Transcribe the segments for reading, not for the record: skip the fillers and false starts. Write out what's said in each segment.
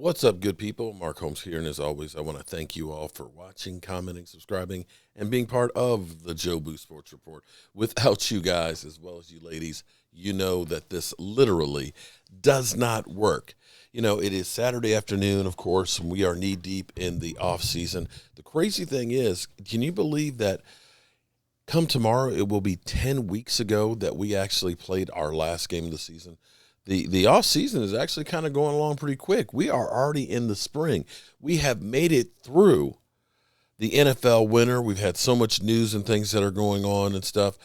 What's up, good people? Mark Holmes here, and as always, I want to thank you all for watching, commenting, subscribing, and being part of the Jobu Sports Report. Without you guys, as well as you ladies, you know that this literally does not work. You know, it is Saturday afternoon, of course, and we are knee-deep in the off-season. The crazy thing is, can you believe that come tomorrow, it will be 10 weeks ago that we actually played our last game of the season? The off season is actually kind of going along pretty quick. We are already in the spring. We have made it through the NFL winter. We've had so much news and things that are going on and stuff.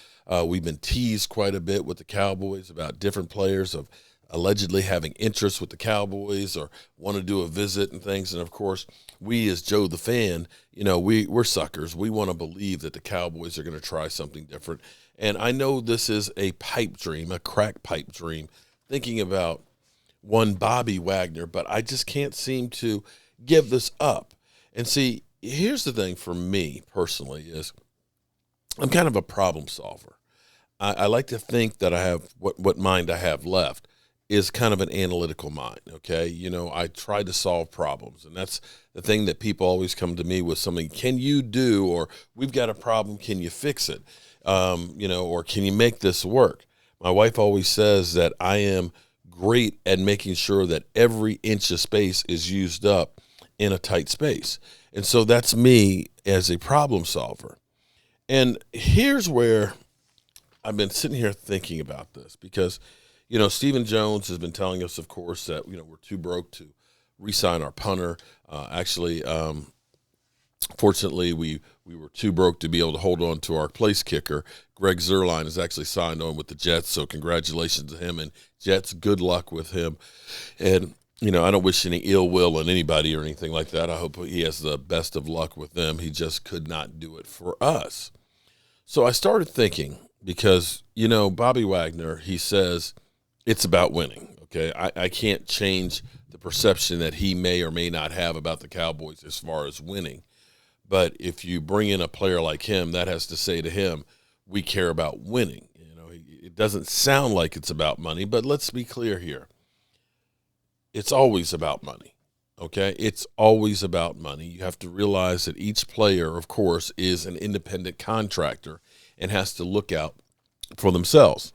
We've been teased quite a bit with the Cowboys about different players of allegedly having interest with the Cowboys or want to do a visit and things. And, of course, we as Joe the fan, you know, we're suckers. We want to believe that the Cowboys are going to try something different. And I know this is a pipe dream, a crack pipe dream, thinking about one Bobby Wagner, but I just can't seem to give this up. And see, here's the thing for me personally is I'm kind of a problem solver. I like to think that I have what mind I have left is kind of an analytical mind, okay? You know, I try to solve problems, and that's the thing that people always come to me with something, can you do, or we've got a problem, can you fix it? You know, or can you make this work? My wife always says that I am great at making sure that every inch of space is used up in a tight space. And so that's me as a problem solver. And here's where I've been sitting here thinking about this because, you know, Stephen Jones has been telling us, of course, that, you know, we're too broke to re-sign our punter. Fortunately, we were too broke to be able to hold on to our place kicker. Greg Zuerlein has actually signed on with the Jets, so congratulations to him. And Jets, good luck with him. And, you know, I don't wish any ill will on anybody or anything like that. I hope he has the best of luck with them. He just could not do it for us. So I started thinking because, you know, Bobby Wagner, he says it's about winning, okay? I can't change the perception that he may or may not have about the Cowboys as far as winning. But if you bring in a player like him, that has to say to him, we care about winning. You know, it doesn't sound like it's about money, but let's be clear here. It's always about money, okay? It's always about money. You have to realize that each player, of course, is an independent contractor and has to look out for themselves.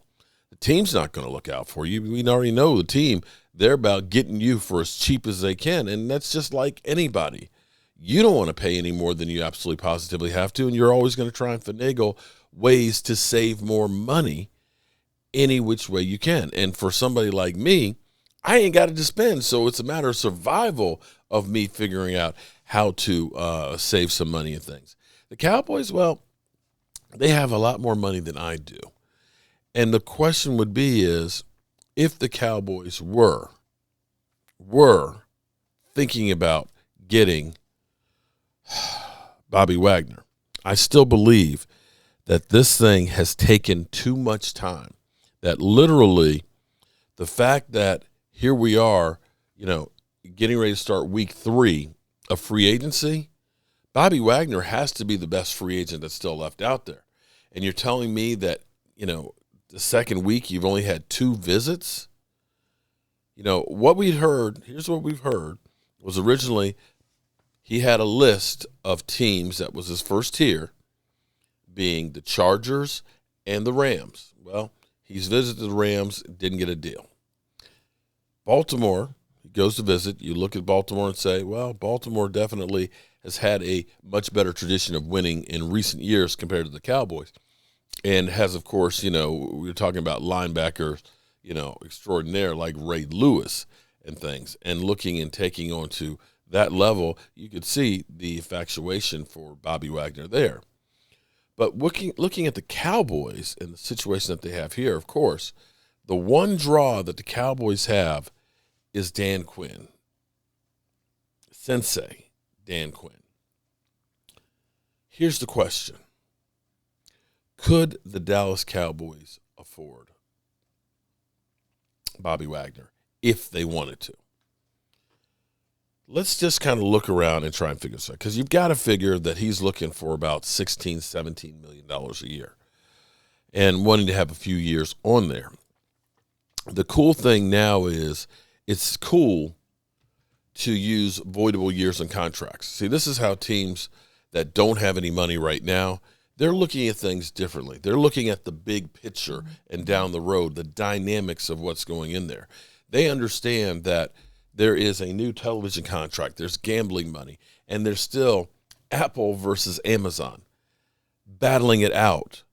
The team's not going to look out for you. We already know the team, they're about getting you for as cheap as they can, and that's just like anybody. You don't want to pay any more than you absolutely positively have to, and you're always going to try and finagle ways to save more money any which way you can. And for somebody like me, I ain't got it to spend, so it's a matter of survival of me figuring out how to save some money and things. The Cowboys, well, they have a lot more money than I do. And the question would be is, if the Cowboys were thinking about getting Bobby Wagner, I still believe that this thing has taken too much time, that literally the fact that here we are, you know, getting ready to start week 3 of free agency, Bobby Wagner has to be the best free agent that's still left out there. And you're telling me that, you know, the second week you've only had 2 visits? You know, what we'd heard, here's what we've heard, was originally he had a list of teams that was his first tier, being the Chargers and the Rams. Well, he's visited the Rams, didn't get a deal. Baltimore, he goes to visit. You look at Baltimore and say, well, Baltimore definitely has had a much better tradition of winning in recent years compared to the Cowboys. And has, of course, you know, we were talking about linebackers, you know, extraordinaire like Ray Lewis and things. And looking and taking on to that level, you could see the infatuation for Bobby Wagner there. But looking at the Cowboys and the situation that they have here, of course, the one draw that the Cowboys have is Dan Quinn. Sensei Dan Quinn. Here's the question. Could the Dallas Cowboys afford Bobby Wagner if they wanted to? Let's just kind of look around and try and figure this out, because you've got to figure that he's looking for about $16, $17 million a year and wanting to have a few years on there. The cool thing now is it's cool to use voidable years in contracts. See, this is how teams that don't have any money right now, they're looking at things differently. They're looking at the big picture and down the road, the dynamics of what's going in there. They understand that there is a new television contract, there's gambling money, and there's still Apple versus Amazon battling it out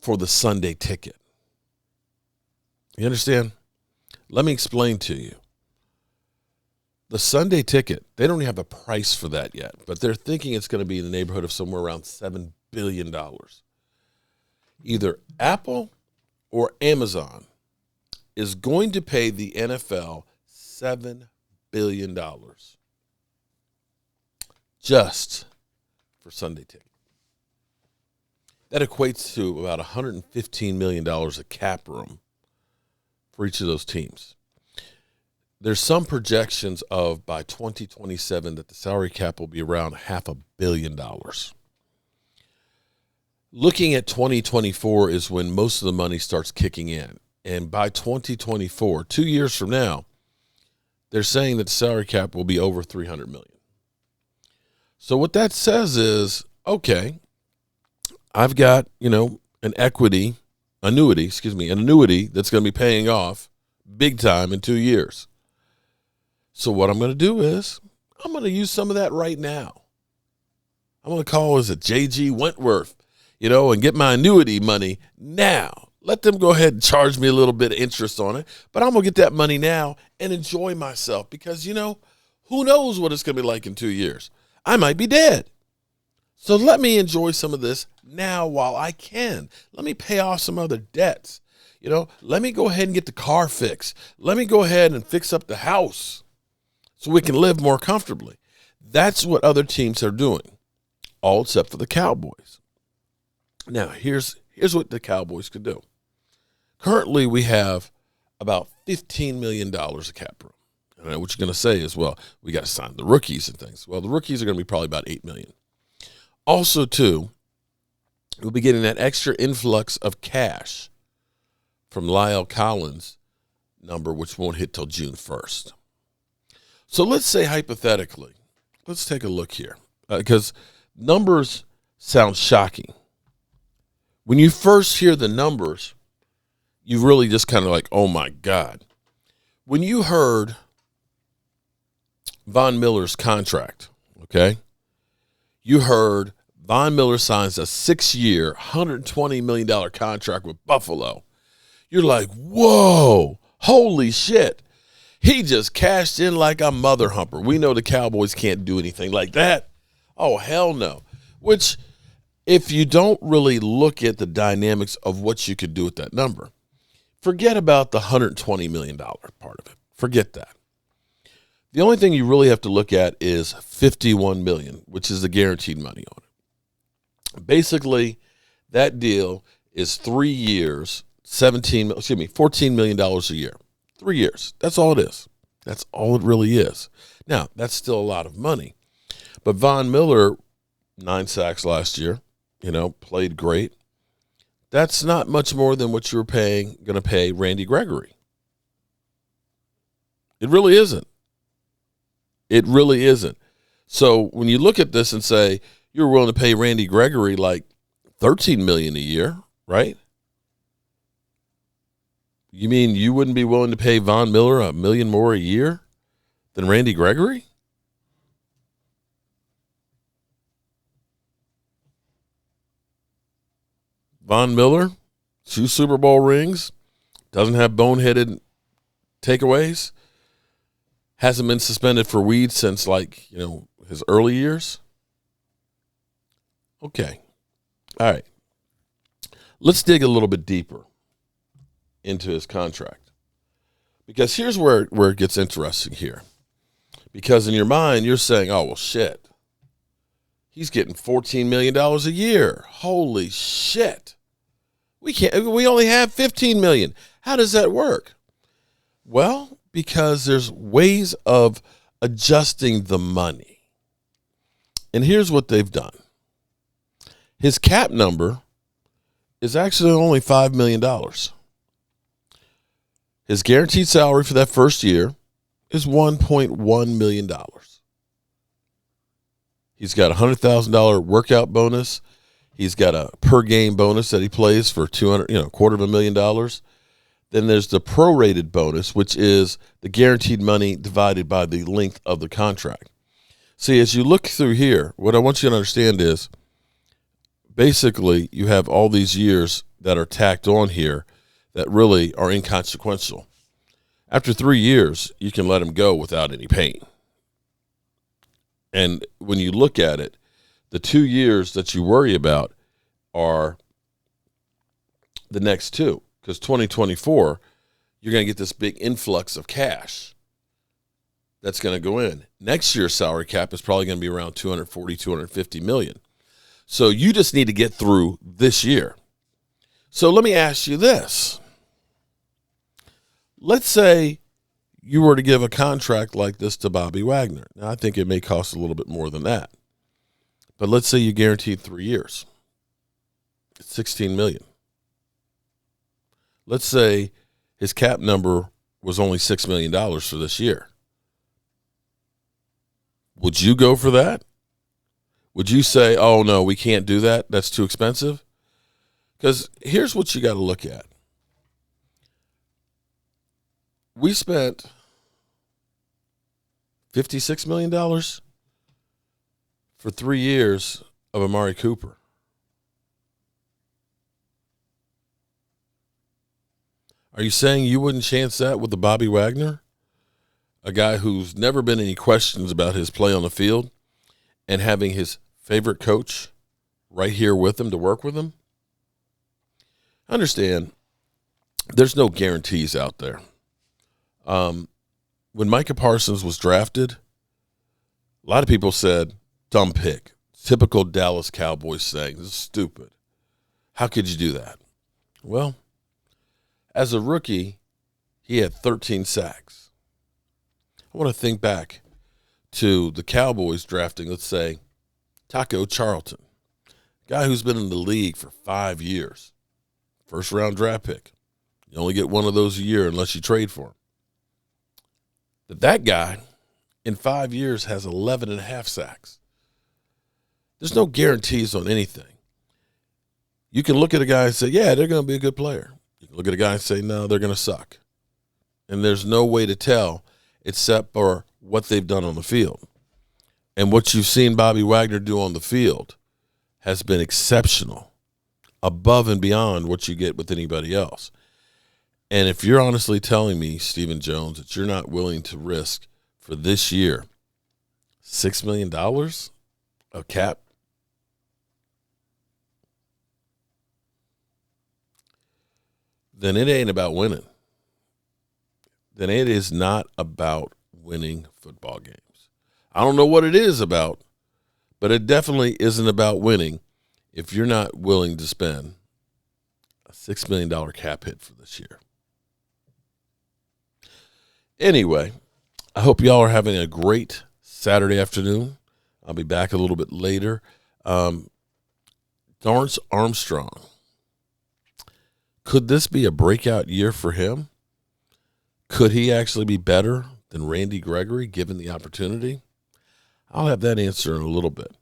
for the Sunday ticket. You understand? Let me explain to you. The Sunday ticket, they don't even have a price for that yet, but they're thinking it's going to be in the neighborhood of somewhere around $7 billion. Either Apple or Amazon is going to pay the NFL $7 billion just for Sunday ticket. That equates to about $115 million of cap room for each of those teams. There's some projections of by 2027 that the salary cap will be around $500 million. Looking at 2024 is when most of the money starts kicking in. And by 2024, 2 years from now, they're saying that the salary cap will be over $300 million. So what that says is, okay, I've got, an annuity that's going to be paying off big time in 2 years. So what I'm going to do is I'm going to use some of that right now. I'm going to call J.G. Wentworth, and get my annuity money now. Let them go ahead and charge me a little bit of interest on it, but I'm going to get that money now and enjoy myself because, who knows what it's going to be like in 2 years. I might be dead. So let me enjoy some of this now while I can. Let me pay off some other debts. Let me go ahead and get the car fixed. Let me go ahead and fix up the house so we can live more comfortably. That's what other teams are doing, all except for the Cowboys. Now, here's what the Cowboys could do. Currently, we have about $15 million of cap room. I know what you're going to say is, well, we got to sign the rookies and things. Well, the rookies are going to be probably about $8 million. Also, too, we'll be getting that extra influx of cash from Lyle Collins' number, which won't hit till June 1st. So let's say hypothetically, let's take a look here, because numbers sound shocking. When you first hear the numbers, you really just kind of like, oh, my God. When you heard Von Miller's contract, okay, you heard Von Miller signs a 6-year, $120 million contract with Buffalo. You're like, whoa, holy shit. He just cashed in like a mother humper. We know the Cowboys can't do anything like that. Oh, hell no. Which, if you don't really look at the dynamics of what you could do with that number, forget about the $120 million part of it. Forget that. The only thing you really have to look at is $51 million, which is the guaranteed money on it. Basically, that deal is 3 years, $14 million a year. 3 years. That's all it is. That's all it really is. Now, that's still a lot of money. But Von Miller, 9 sacks last year, played great. That's not much more than what you're going to pay Randy Gregory. It really isn't. It really isn't. So when you look at this and say you're willing to pay Randy Gregory like $13 million a year, right? You mean you wouldn't be willing to pay Von Miller $1 million more a year than Randy Gregory? Von Miller, 2 Super Bowl rings, doesn't have boneheaded takeaways, hasn't been suspended for weed since his early years. Okay. All right. Let's dig a little bit deeper into his contract. Because here's where it gets interesting here. Because in your mind, you're saying, oh, well, shit. He's getting $14 million a year. Holy shit. We only have $15 million. How does that work? Well, because there's ways of adjusting the money. And here's what they've done. His cap number is actually only $5 million. His guaranteed salary for that first year is $1.1 million. He's got a $100,000 workout bonus. He's got a per game bonus that he plays for $250,000. Then there's the prorated bonus, which is the guaranteed money divided by the length of the contract. See, as you look through here, what I want you to understand is basically you have all these years that are tacked on here that really are inconsequential. After 3 years, you can let him go without any pain. And when you look at it, the 2 years that you worry about are the next two, because 2024, you're going to get this big influx of cash that's going to go in. Next year's salary cap is probably going to be around 240, 250 million. So you just need to get through this year. So let me ask you this. Let's say you were to give a contract like this to Bobby Wagner. Now, I think it may cost a little bit more than that. But let's say you guaranteed 3 years. It's $16 million. Let's say his cap number was only $6 million for this year. Would you go for that? Would you say, oh, no, we can't do that? That's too expensive? Because here's what you got to look at. We spent $56 million for 3 years of Amari Cooper. Are you saying you wouldn't chance that with the Bobby Wagner? A guy who's never been any questions about his play on the field and having his favorite coach right here with him to work with him? Understand, there's no guarantees out there. When Micah Parsons was drafted, a lot of people said, dumb pick. Typical Dallas Cowboys saying, this is stupid. How could you do that? Well, as a rookie, he had 13 sacks. I want to think back to the Cowboys drafting, let's say, Taco Charlton, guy who's been in the league for 5 years. First-round draft pick. You only get one of those a year unless you trade for him. That guy, in 5 years, has 11 and a half sacks. There's no guarantees on anything. You can look at a guy and say, yeah, they're going to be a good player. You can look at a guy and say, no, they're going to suck. And there's no way to tell except for what they've done on the field. And what you've seen Bobby Wagner do on the field has been exceptional, above and beyond what you get with anybody else. And if you're honestly telling me, Stephen Jones, that you're not willing to risk for this year $6 million of cap, then it ain't about winning. Then it is not about winning football games. I don't know what it is about, but it definitely isn't about winning if you're not willing to spend a $6 million cap hit for this year. Anyway, I hope y'all are having a great Saturday afternoon. I'll be back a little bit later. Dorrance Armstrong. Could this be a breakout year for him? Could he actually be better than Randy Gregory given the opportunity? I'll have that answer in a little bit.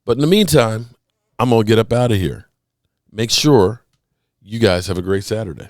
But in the meantime, I'm going to get up out of here. Make sure you guys have a great Saturday.